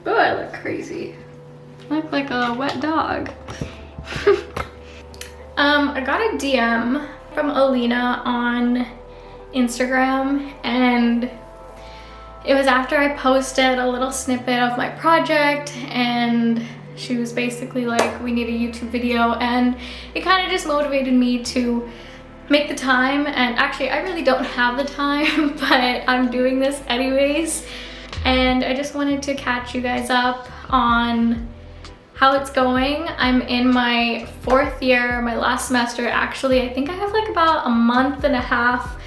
Oh, I look crazy. I look like a wet dog. I got a DM from Alina on Instagram, and it was after I posted a little snippet of my project, and she was basically like, we need a YouTube video, and it kind of just motivated me to make the time. And actually I really don't have the time, but I'm doing this anyways, and I just wanted to catch you guys up on how it's going. I'm in my 4th year, my last semester actually. I think I have like about a month and a half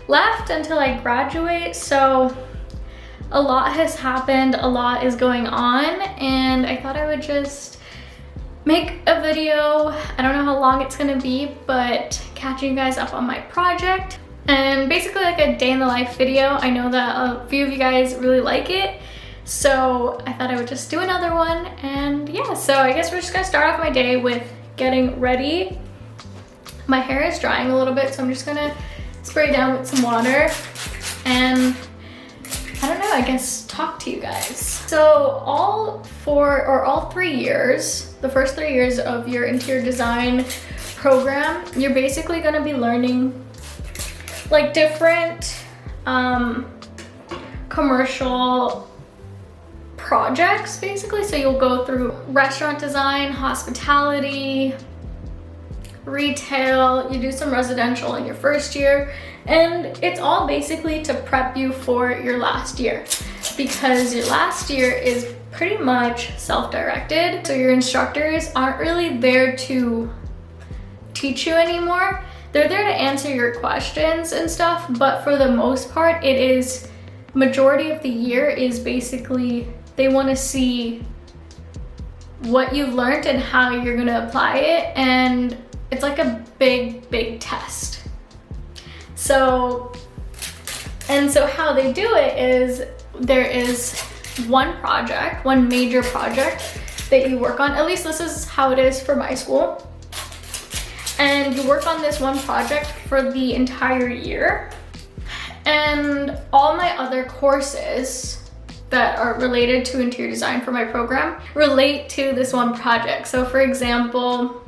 left until I graduate, so a lot has happened, a lot is going on, and I thought I would just make a video. I don't know how long it's gonna be, but catching you guys up on my project, and basically like a day in the life video. I know that a few of you guys really like it, so I thought I would just do another one. And yeah, so I guess we're just gonna start off my day with getting ready. My hair is drying a little bit, so I'm just gonna spray down with some water and I don't know, I guess talk to you guys. So all 3 years, the first 3 years of your interior design program, you're basically gonna be learning like different commercial projects basically. So you'll go through restaurant design, hospitality, retail, you do some residential in your first year, and it's all basically to prep you for your last year, because your last year is pretty much self-directed, so your instructors aren't really there to teach you anymore. They're there to answer your questions and stuff, but for the most part, it is majority of the year is basically they want to see what you've learned and how you're going to apply it, and it's like a big test. So how they do it is there is one major project that you work on. At least this is how it is for my school. And you work on this one project for the entire year. And all my other courses that are related to interior design for my program relate to this one project. So for example,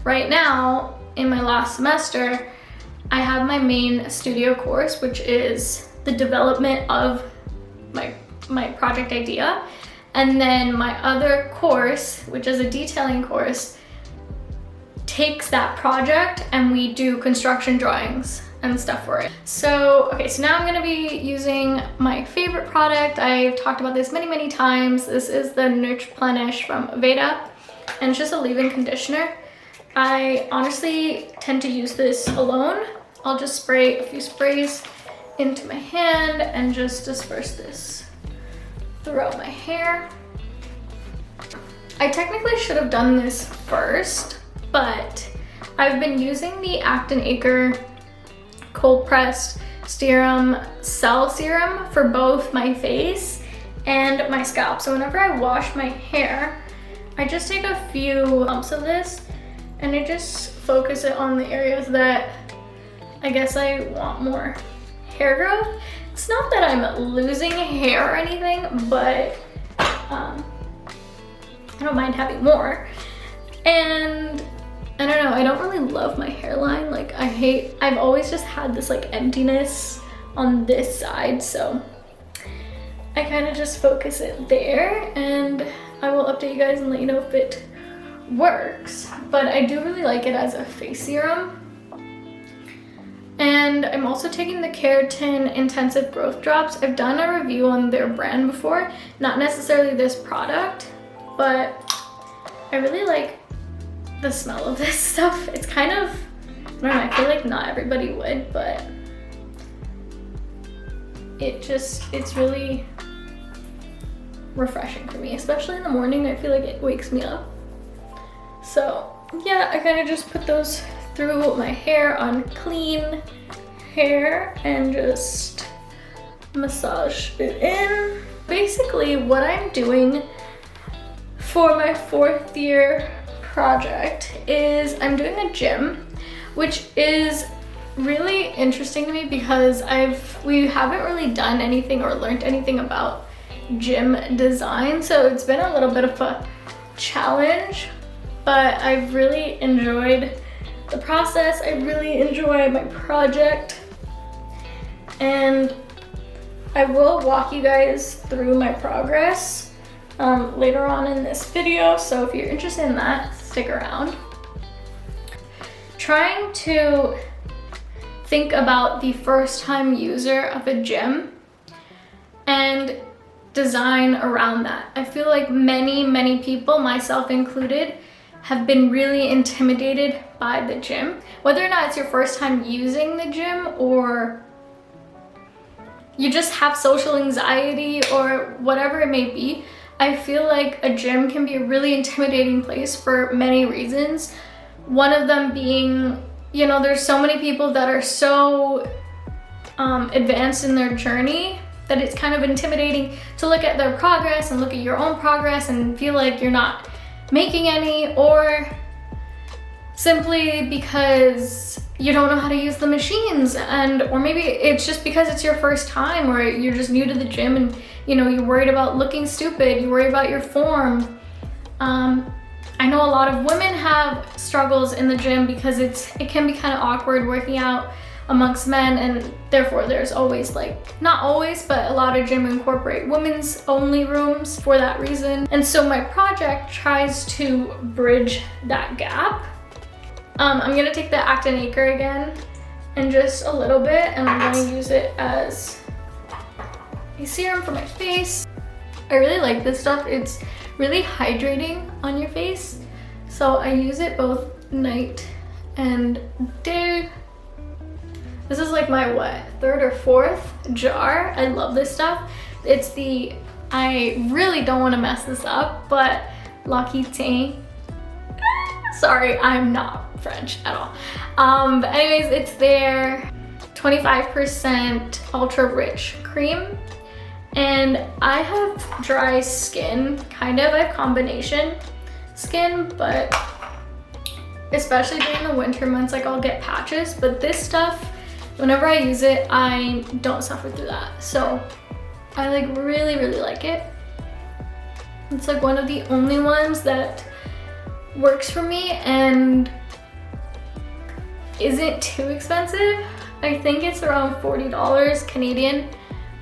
right now in my last semester, I have my main studio course, which is the development of my project idea. And then my other course, which is a detailing course, takes that project and we do construction drawings and stuff for it. So, okay, so now I'm gonna be using my favorite product. I've talked about this many times. This is the Nurture-Plenish from Aveda, and it's just a leave-in conditioner. I honestly tend to use this alone. I'll just spray a few sprays into my hand and just disperse this throughout my hair. I technically should have done this first, but I've been using the Acton Acre cold pressed serum, cell serum for both my face and my scalp. So whenever I wash my hair, I just take a few pumps of this and I just focus it on the areas that I guess I want more hair growth. It's not that I'm losing hair or anything, but I don't mind having more. And I don't know, I don't really love my hairline. Like I've always just had this like emptiness on this side, so I kind of just focus it there, and I will update you guys and let you know if it works. But I do really like it as a face serum. And I'm also taking the Keratin Intensive Growth Drops. I've done a review on their brand before, not necessarily this product, but I really like the smell of this stuff. It's kind of, I don't know, I feel like not everybody would, but it's really refreshing for me, especially in the morning. I feel like it wakes me up. So yeah, I kind of just put those through my hair on clean hair and just massage it in. Basically what I'm doing for my 4th year project is I'm doing a gym, which is really interesting to me because we haven't really done anything or learned anything about gym design. So it's been a little bit of a challenge, but I've really enjoyed the process. I really enjoy my project, and I will walk you guys through my progress later on in this video. So if you're interested in that, stick around. Trying to think about the first time user of a gym and design around that. I feel like many people, myself included, have been really intimidated by the gym. Whether or not it's your first time using the gym, or you just have social anxiety, or whatever it may be, I feel like a gym can be a really intimidating place for many reasons. One of them being, you know, there's so many people that are so advanced in their journey that it's kind of intimidating to look at their progress and look at your own progress and feel like you're not making any, or simply because you don't know how to use the machines, or maybe it's just because it's your first time, or you're just new to the gym and you know, you're worried about looking stupid, you worry about your form. I know a lot of women have struggles in the gym because it can be kind of awkward working out amongst men, and therefore there's always, like, not always, but a lot of gym incorporate women's only rooms for that reason. And so my project tries to bridge that gap. I'm gonna take the Actin Acre again and just a little bit, and I'm gonna use it as a serum for my face. I really like this stuff. It's really hydrating on your face. So I use it both night and day. This is like my, what, third or fourth jar. I love this stuff. It's the, I really don't want to mess this up, but L'Occitane. Sorry, I'm not French at all. But anyways, it's their 25% ultra rich cream. And I have dry skin, kind of. I have combination skin, but especially during the winter months, like, I'll get patches. But this stuff, whenever I use it, I don't suffer through that. So I like really like it. It's like one of the only ones that works for me and isn't too expensive. I think it's around $40 Canadian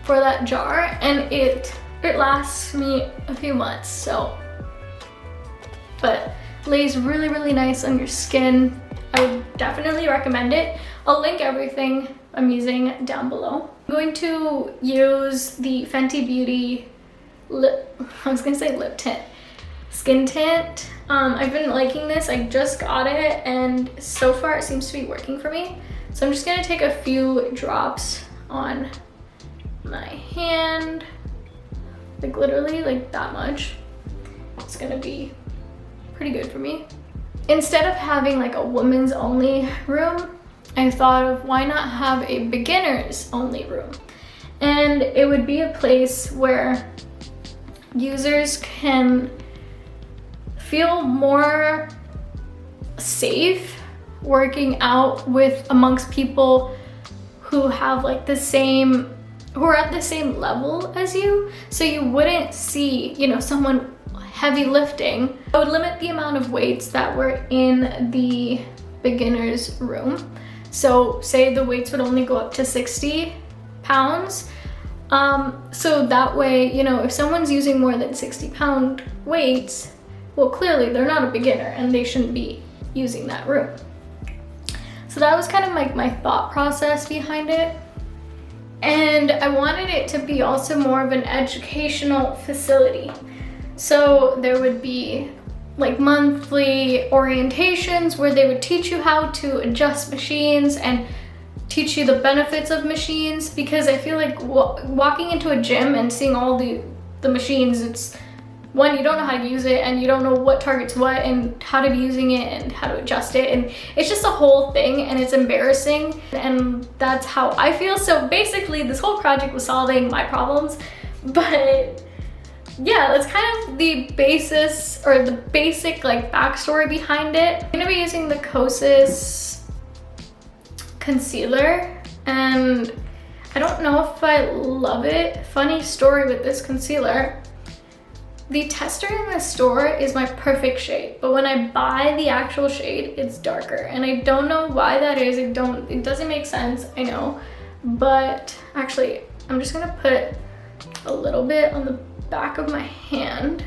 for that jar, and it lasts me a few months. So, but lays really nice on your skin. I would definitely recommend it. I'll link everything I'm using down below. I'm going to use the Fenty Beauty lip tint, skin tint. I've been liking this. I just got it, and so far it seems to be working for me. So I'm just gonna take a few drops on my hand, like literally like that much. It's gonna be pretty good for me. Instead of having like a women's only room, I thought of why not have a beginners only room, and it would be a place where users can feel more safe working out amongst people who have like who are at the same level as you. So you wouldn't see, you know, someone heavy lifting. I would limit the amount of weights that were in the beginner's room. So say the weights would only go up to 60 pounds. So that way, you know, if someone's using more than 60-pound weights, well, clearly they're not a beginner and they shouldn't be using that room. So that was kind of like my thought process behind it. And I wanted it to be also more of an educational facility. So there would be like monthly orientations where they would teach you how to adjust machines and teach you the benefits of machines, because I feel like walking into a gym and seeing all the machines, it's one, you don't know how to use it, and you don't know what targets what and how to be using it and how to adjust it, and it's just a whole thing, and it's embarrassing, and that's how I feel. So basically this whole project was solving my problems. But yeah, that's kind of the basis, or the basic like backstory behind it. I'm gonna be using the Kosas concealer, and I don't know if I love it. Funny story with this concealer. The tester in the store is my perfect shade, but when I buy the actual shade, it's darker. And I don't know why that is. It doesn't make sense, I know. But actually, I'm just gonna put a little bit on the back of my hand.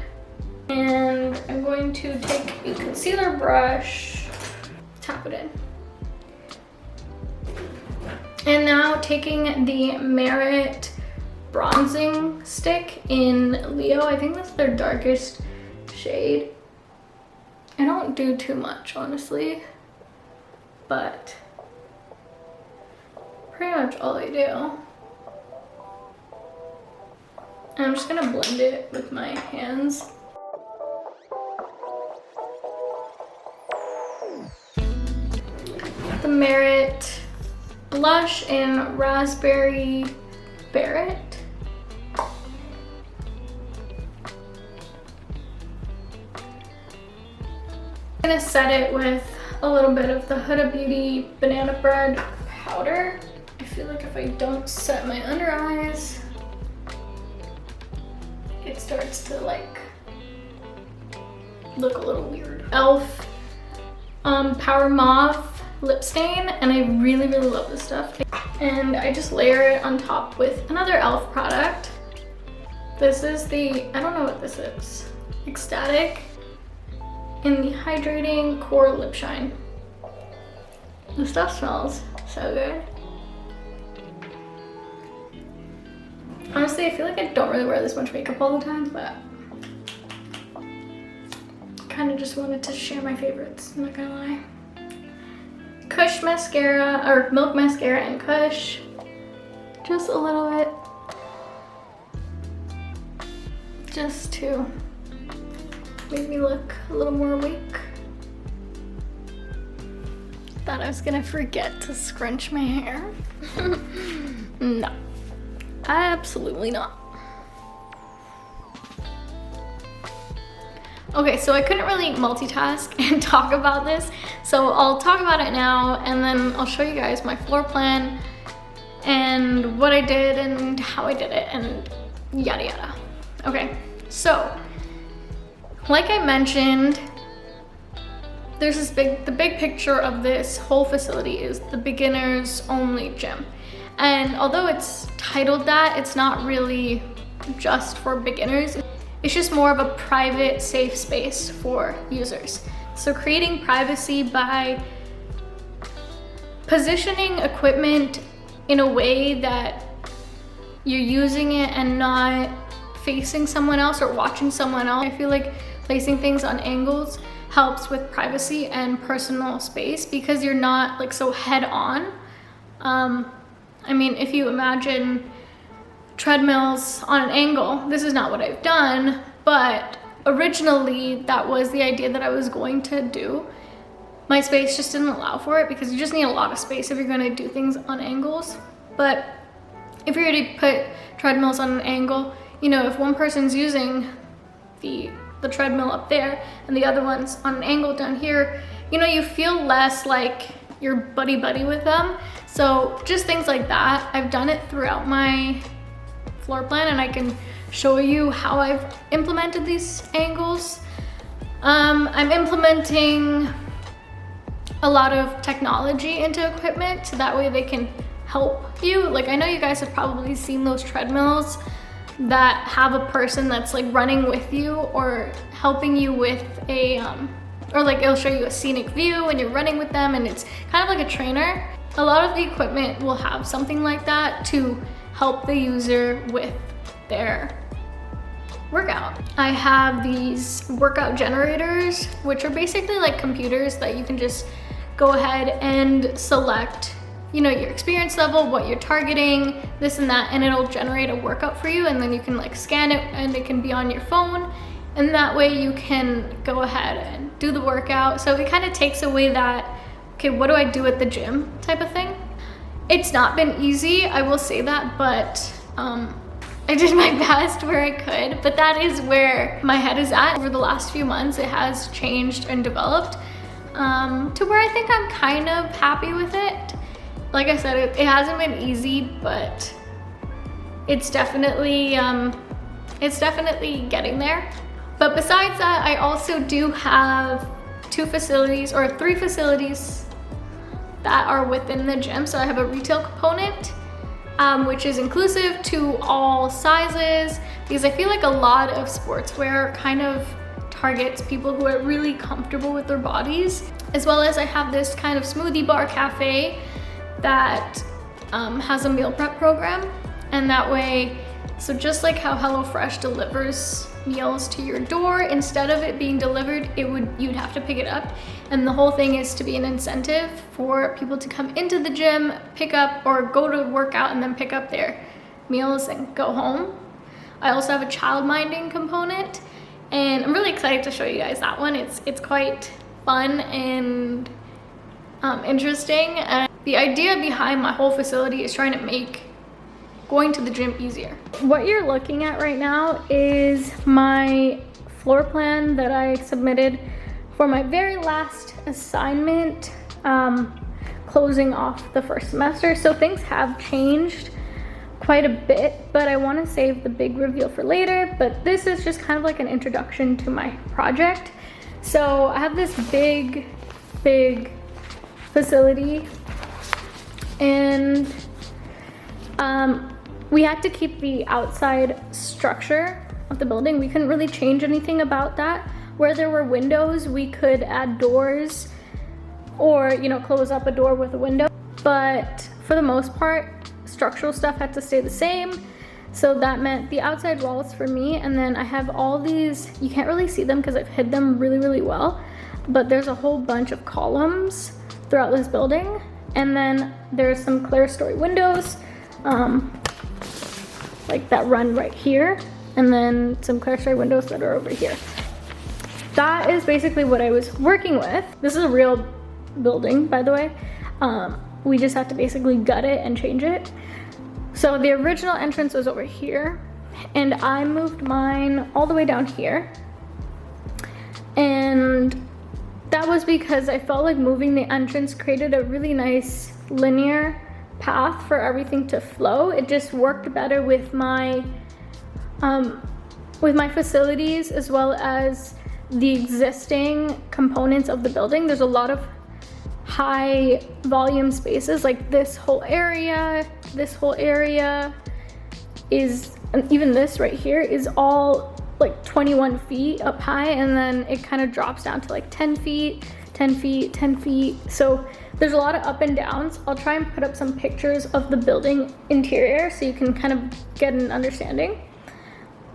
And I'm going to take a concealer brush, tap it in. And now taking the Merit bronzing stick in Leo. I think that's their darkest shade. I don't do too much, honestly, but pretty much all I do. And I'm just gonna blend it with my hands. The Merit blush in Raspberry Barrett. I'm gonna set it with a little bit of the Huda Beauty Banana Bread powder. I feel like if I don't set my under eyes, it starts to like look a little weird. e.l.f. Power Mauve lip stain, and I really love this stuff. And I just layer it on top with another e.l.f. product. This is the, I don't know what this is, Ecstatic in the Hydrating Core Lip Shine. This stuff smells so good. Honestly, I feel like I don't really wear this much makeup all the time, but kind of just wanted to share my favorites, I'm not gonna lie. Kush mascara, or Milk mascara and Kush. Just a little bit. Just to make me look a little more awake. Thought I was gonna forget to scrunch my hair. No, absolutely not. Okay, so I couldn't really multitask and talk about this, so I'll talk about it now and then I'll show you guys my floor plan and what I did and how I did it and yada yada. Okay, so like I mentioned, there's this the big picture of this whole facility is the beginners only gym. And although it's titled that, it's not really just for beginners. It's just more of a private, safe space for users. So creating privacy by positioning equipment in a way that you're using it and not facing someone else or watching someone else. I feel like placing things on angles helps with privacy and personal space because you're not like so head on. I mean, if you imagine treadmills on an angle, this is not what I've done, but originally that was the idea that I was going to do. My space just didn't allow for it because you just need a lot of space if you're going to do things on angles. But if you're going to put treadmills on an angle, you know, if one person's using the treadmill up there and the other one's on an angle down here, you know, you feel less like you're buddy-buddy with them. So just things like that. I've done it throughout my floor plan and I can show you how I've implemented these angles. I'm implementing a lot of technology into equipment so that way they can help you. Like I know you guys have probably seen those treadmills that have a person that's like running with you or helping you with a, or like it'll show you a scenic view and you're running with them and it's kind of like a trainer. A lot of the equipment will have something like that to help the user with their workout. I have these workout generators, which are basically like computers that you can just go ahead and select, you know, your experience level, what you're targeting, this and that, and it'll generate a workout for you, and then you can like scan it and it can be on your phone, and that way you can go ahead and do the workout. So it kind of takes away that, okay, what do I do at the gym type of thing. It's not been easy, I will say that, but I did my best where I could, but that is where my head is at. Over the last few months, it has changed and developed to where I think I'm kind of happy with it. Like I said, it hasn't been easy, but it's definitely getting there. But besides that, I also do have 2 facilities or 3 facilities that are within the gym. So I have a retail component, which is inclusive to all sizes, because I feel like a lot of sportswear kind of targets people who are really comfortable with their bodies. As well as I have this kind of smoothie bar cafe that has a meal prep program. And that way, so just like how HelloFresh delivers meals to your door, instead of it being delivered, you'd have to pick it up. And the whole thing is to be an incentive for people to come into the gym, pick up, or go to work out and then pick up their meals and go home. I also have a child minding component, and I'm really excited to show you guys that one. It's quite fun and interesting. And the idea behind my whole facility is trying to make going to the gym easier. What you're looking at right now is my floor plan that I submitted for my very last assignment, closing off the first semester. So things have changed quite a bit, but I want to save the big reveal for later. But this is just kind of like an introduction to my project. So I have this big facility, and we had to keep the outside structure of the building. We couldn't really change anything about that. Where there were windows, we could add doors or, you know, close up a door with a window. But for the most part, structural stuff had to stay the same. So that meant the outside walls for me. And then I have all these, you can't really see them because I've hid them really well, but there's a whole bunch of columns throughout this building. And then there's some clerestory windows, like that run right here, and then some clerestory windows that are over here. That is basically what I was working with. This is a real building, by the way. We just had to basically gut it and change it. So the original entrance was over here, and I moved mine all the way down here. And that was because I felt like moving the entrance created a really nice linear path for everything to flow. It just worked better with my facilities, as well as the existing components of the building. There's a lot of high volume spaces, like this whole area is, and even this right here is all like 21 feet up high, and then it kind of drops down to like 10 feet, 10 feet, 10 feet. So there's a lot of up and downs. I'll try and put up some pictures of the building interior so you can kind of get an understanding.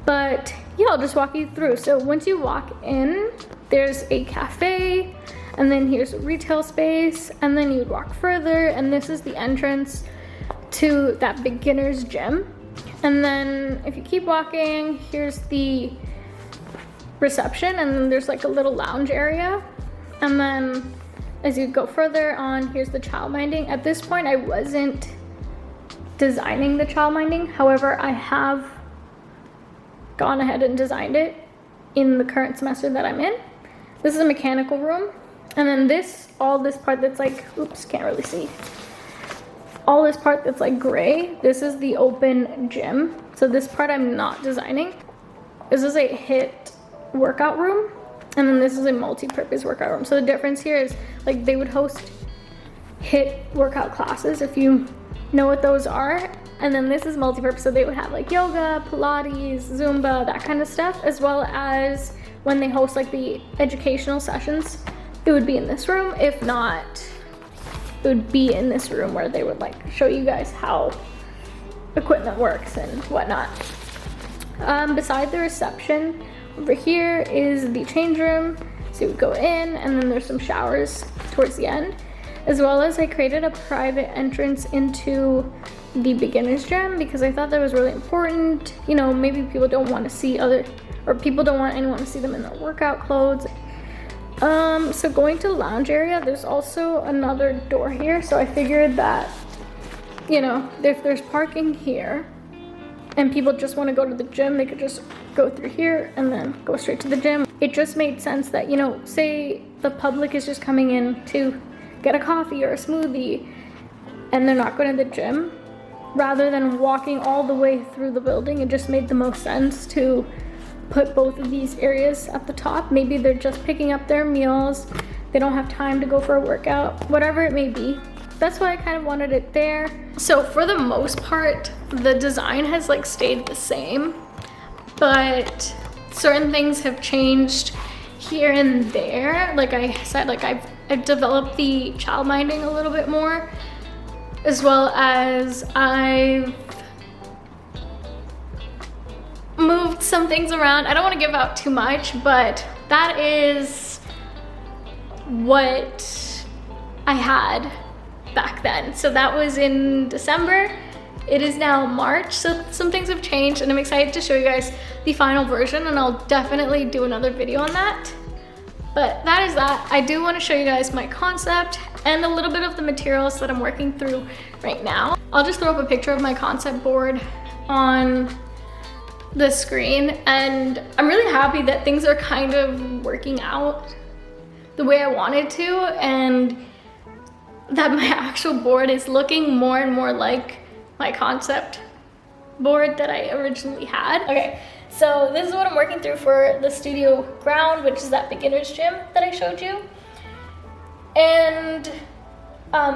But yeah, I'll just walk you through. So once you walk in, there's a cafe, and then here's a retail space, and then you'd walk further, and this is the entrance to that beginner's gym. And then if you keep walking, here's the reception, and then there's like a little lounge area. And then as you go further on, here's the child minding. At this point, I wasn't designing the child minding. However, I have gone ahead and designed it in the current semester that I'm in. This is a mechanical room. And then all this part that's like, oops, can't really see. All this part that's like gray, this is the open gym. So this part I'm not designing. This is a HIIT workout room, and then this is a multi-purpose workout room. So the difference here is, like, they would host HIIT workout classes, if you know what those are. And then this is multi-purpose, so they would have like yoga, Pilates, Zumba, that kind of stuff, as well as when they host like the educational sessions, it would be in this room. If not, it would be in this room where they would like show you guys how equipment works and whatnot. Beside the reception, over here is the change room. So you would go in, and then there's some showers towards the end, as well as I created a private entrance into the beginner's gym because I thought that was really important. You know, maybe people don't want to see people don't want anyone to see them in their workout clothes. So going to the lounge area, there's also another door here. So I figured that, you know, if there's parking here and people just want to go to the gym, they could just go through here and then go straight to the gym. It just made sense that, you know, say the public is just coming in to get a coffee or a smoothie and they're not going to the gym, rather than walking all the way through the building, it just made the most sense to put both of these areas at the top. Maybe they're just picking up their meals, they don't have time to go for a workout, whatever it may be. That's why I kind of wanted it there. So for the most part, the design has like stayed the same, but certain things have changed here and there. Like I said, like I've developed the child minding a little bit more, as well as I've moved some things around. I don't want to give out too much, but that is what I had back then. So that was in December. It is now March, so some things have changed, and I'm excited to show you guys the final version, and I'll definitely do another video on that. But that is that. I do want to show you guys my concept and a little bit of the materials that I'm working through right now. I'll just throw up a picture of my concept board on the screen, and I'm really happy that things are kind of working out the way I wanted to, and that my actual board is looking more and more like my concept board that I originally had. Okay, so this is what I'm working through for the studio ground, which is that beginner's gym that I showed you. And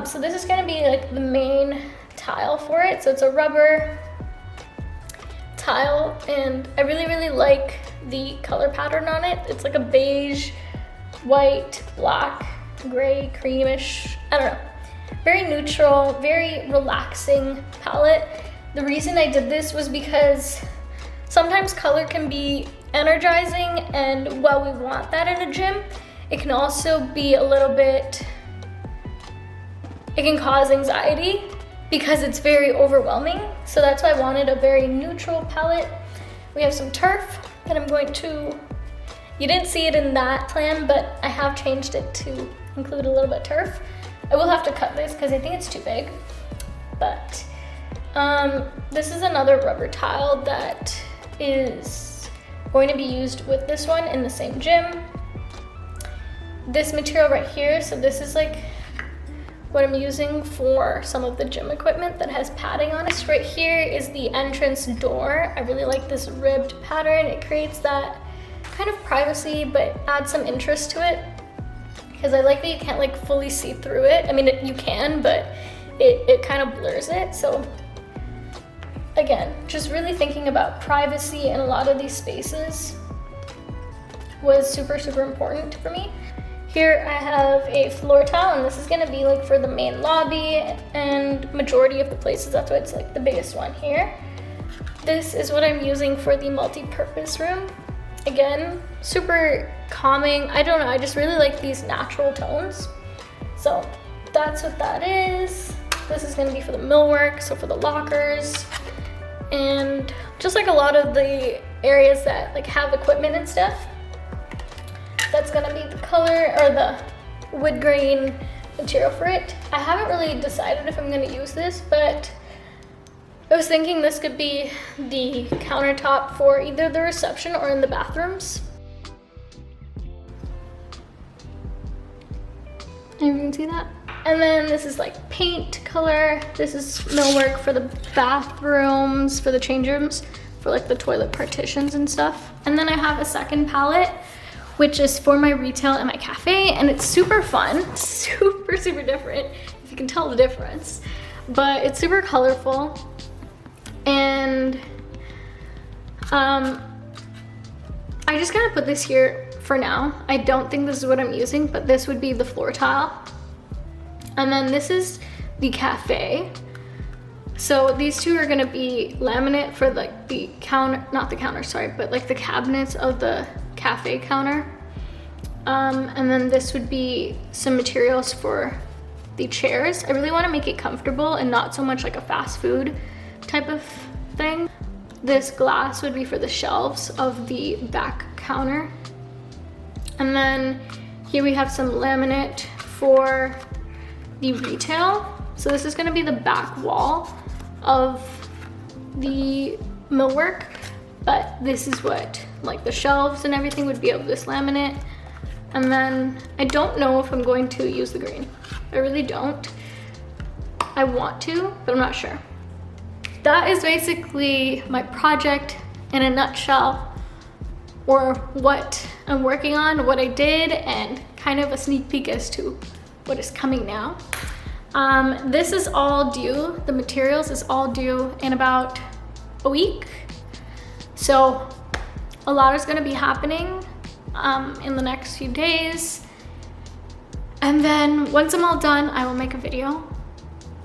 so this is gonna be like the main tile for it. So it's a rubber tile, and I really like the color pattern on it. It's like a beige, white, black, gray, creamish, I don't know. Very neutral, very relaxing palette. The reason I did this was because sometimes color can be energizing, and while we want that in a gym, it can also be a little bit, it can cause anxiety because it's very overwhelming. So that's why I wanted a very neutral palette. We have some turf that I'm going to, you didn't see it in that plan, but I have changed it to include a little bit of turf. I will have to cut this because I think it's too big, but this is another rubber tile that is going to be used with this one in the same gym. This material right here, so this is like what I'm using for some of the gym equipment that has padding on it. This right here is the entrance door. I really like this ribbed pattern. It creates that kind of privacy, but adds some interest to it, because I like that you can't like fully see through it. I mean, you can, but it kind of blurs it. So again, just really thinking about privacy in a lot of these spaces was super important for me. Here I have a floor tile, and this is gonna be like for the main lobby and majority of the places. That's why it's like the biggest one here. This is what I'm using for the multi-purpose room. Again, super calming. I don't know, I just really like these natural tones. So that's what that is. This is gonna be for the millwork, so for the lockers, and just like a lot of the areas that like have equipment and stuff. That's gonna be the color or the wood grain material for it. I haven't really decided if I'm gonna use this, but I was thinking this could be the countertop for either the reception or in the bathrooms. You can see that? And then this is like paint color. This is millwork for the bathrooms, for the change rooms, for like the toilet partitions and stuff. And then I have a second palette, which is for my retail and my cafe, and it's super fun, super different, if you can tell the difference. But it's super colorful, and I just gotta put this here for now. I don't think this is what I'm using, but this would be the floor tile. And then this is the cafe. So these two are gonna be laminate for like the counter, not the counter, sorry, but like the cabinets of the cafe counter. And then this would be some materials for the chairs. I really wanna make it comfortable and not so much like a fast food type of thing. This glass would be for the shelves of the back counter. And then here we have some laminate for the retail. So this is gonna be the back wall of the millwork, but this is what like the shelves and everything would be of this laminate. And then I don't know if I'm going to use the green. I really don't. I want to, but I'm not sure. that is basically my project in a nutshell, or what I'm working on, what I did, and kind of a sneak peek as to what is coming now. This is all due, the materials is all due in about a week. So a lot is gonna be happening in the next few days. And then once I'm all done, I will make a video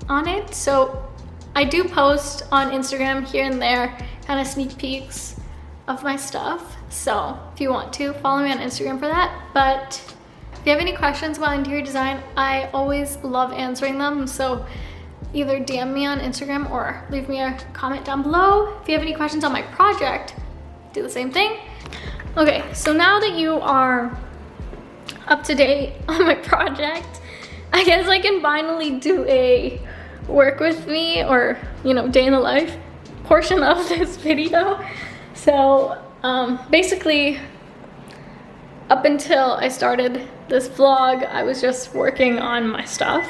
on it. So I do post on Instagram here and there, kind of sneak peeks of my stuff. So if you want to, follow me on Instagram for that. But if you have any questions about interior design, I always love answering them. So either DM me on Instagram or leave me a comment down below. If you have any questions on my project, do the same thing. Okay, so now that you are up to date on my project, I guess I can finally do a work with me, or day in the life portion of this video. So basically, up until I started this vlog, I was just working on my stuff.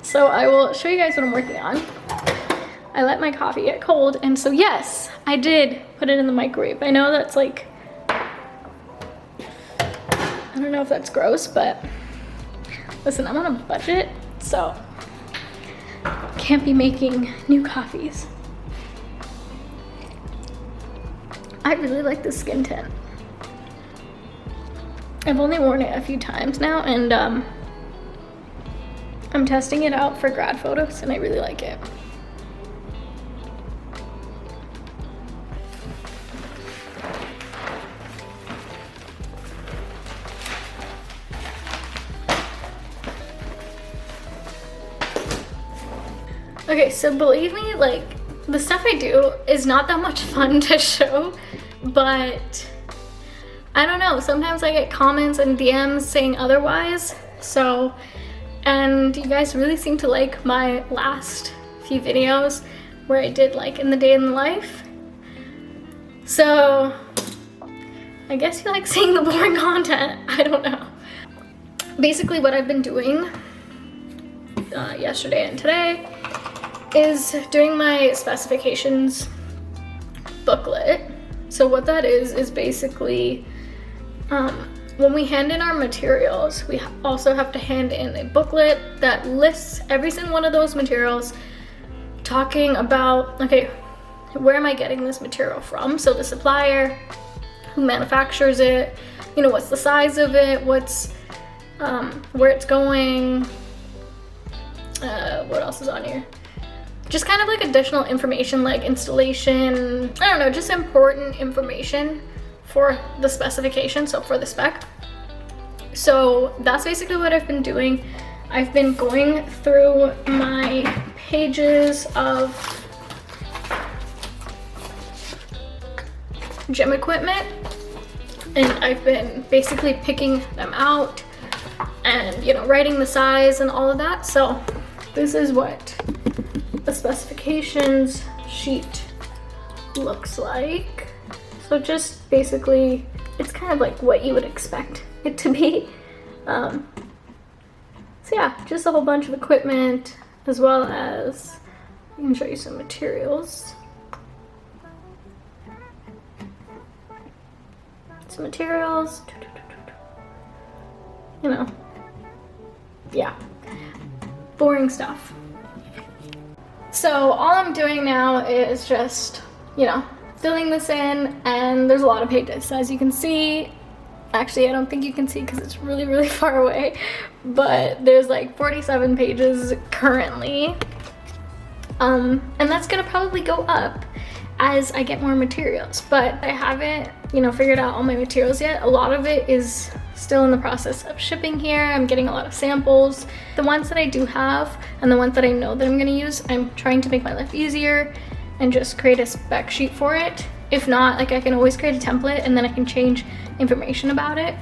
So I will show you guys what I'm working on. I let my coffee get cold, and so yes, I did put it in the microwave. I know that's like, I don't know if that's gross, but listen, I'm on a budget, so can't be making new coffees. I really like the skin tint. I've only worn it a few times now, and I'm testing it out for grad photos, and I really like it. Okay, so believe me, like, the stuff I do is not that much fun to show, but I don't know, sometimes I get comments and DMs saying otherwise. So, and you guys really seem to like my last few videos where I did like in the day in the life. So I guess you like seeing the boring content, I don't know. Basically what I've been doing yesterday and today is doing my specifications booklet. So what that is basically when we hand in our materials, we also have to hand in a booklet that lists every single one of those materials, talking about, okay, where am I getting this material from? So the supplier, who manufactures it, what's the size of it, what's where it's going, what else is on here? Just kind of like additional information like installation, I don't know, just important information for the specification, so for the spec. So that's basically what I've been doing. I've been going through my pages of gym equipment, and I've been basically picking them out and writing the size and all of that. So this is what the specifications sheet looks like. So just basically, it's kind of like what you would expect it to be. So yeah, just a whole bunch of equipment, as well as, I can show you some materials. Some materials, yeah, boring stuff. So all I'm doing now is just, filling this in, and there's a lot of pages. As you can see, actually I don't think you can see because it's really, really far away, but there's like 47 pages currently. And that's gonna probably go up as I get more materials, but I haven't, figured out all my materials yet. A lot of it is still in the process of shipping here. I'm getting a lot of samples. The ones that I do have and the ones that I know that I'm gonna use, I'm trying to make my life easier and just create a spec sheet for it. If not, like, I can always create a template and then I can change information about it.